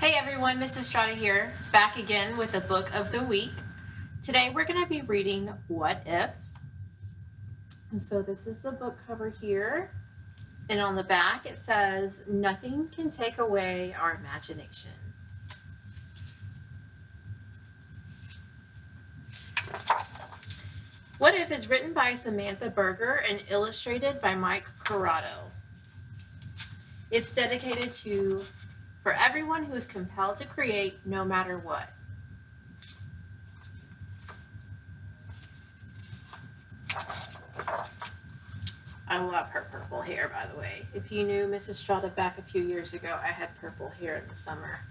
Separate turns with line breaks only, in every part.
Hey everyone, Mrs. Strada here, back again with a book of the week. Today we're going to be reading What If? And so this is the book cover here. And on the back it says, "Nothing can take away our imagination." What If is written by Samantha Berger and illustrated by Mike Corrado. It's dedicated for everyone who is compelled to create no matter what. I love her purple hair, by the way. If you knew Mrs. Strada back a few years ago, I had purple hair in the summer.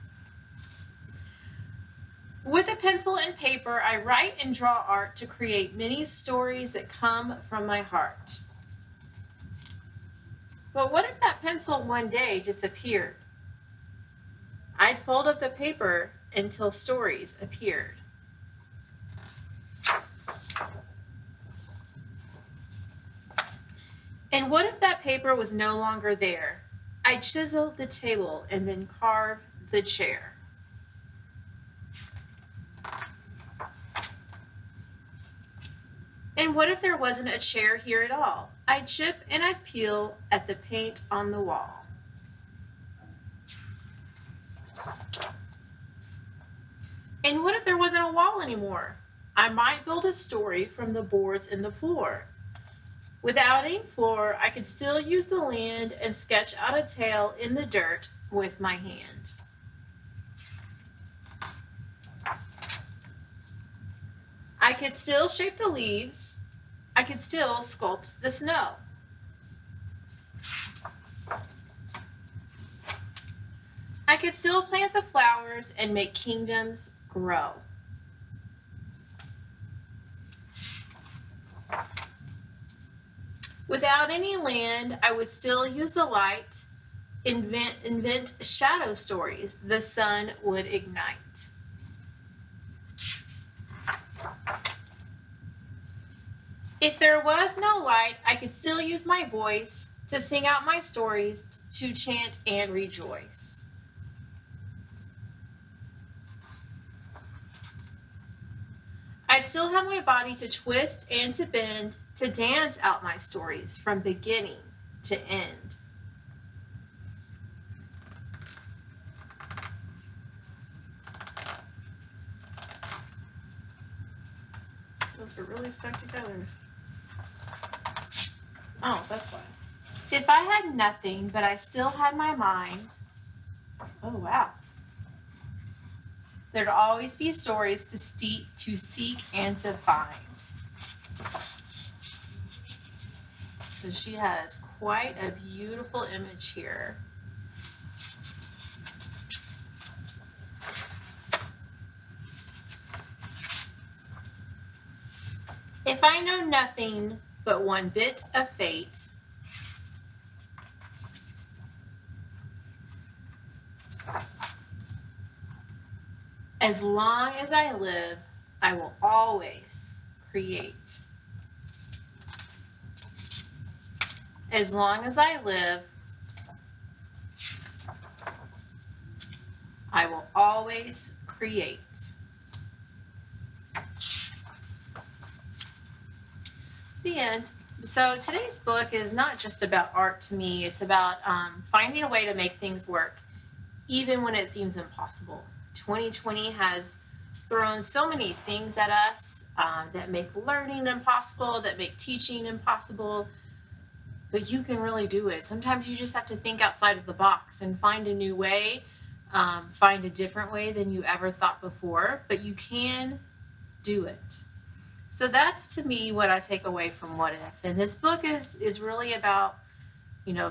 With a pencil and paper, I write and draw art to create many stories that come from my heart. But what if that pencil one day disappeared? I'd fold up the paper until stories appeared. And what if that paper was no longer there? I'd chisel the table and then carve the chair. And what if there wasn't a chair here at all? I'd chip and I'd peel at the paint on the wall. And what if there wasn't a wall anymore? I might build a story from the boards in the floor. Without any floor, I could still use the land and sketch out a tale in the dirt with my hand. I could still shape the leaves. I could still sculpt the snow. I could still plant the flowers and make kingdoms grow. Without any land, I would still use the light, invent shadow stories the sun would ignite. If there was no light, I could still use my voice to sing out my stories, to chant and rejoice. I'd still have my body to twist and to bend, to dance out my stories from beginning to end. Those are really stuck together. Oh, that's why. If I had nothing, but I still had my mind, oh wow. There'd always be stories to seek and to find. So she has quite a beautiful image here. If I know nothing but one bit of fate, as long as I live, I will always create. As long as I live, I will always create. The end. So today's book is not just about art to me. It's about finding a way to make things work, even when it seems impossible. 2020 has thrown so many things at us that make learning impossible, that make teaching impossible, but you can really do it. Sometimes you just have to think outside of the box and find a new way, find a different way than you ever thought before, but you can do it. So that's, to me, what I take away from What If. And this book is really about,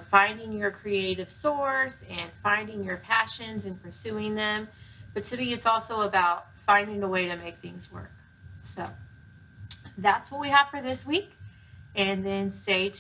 finding your creative source and finding your passions and pursuing them. But to me, it's also about finding a way to make things work. So that's what we have for this week. And then stay tuned.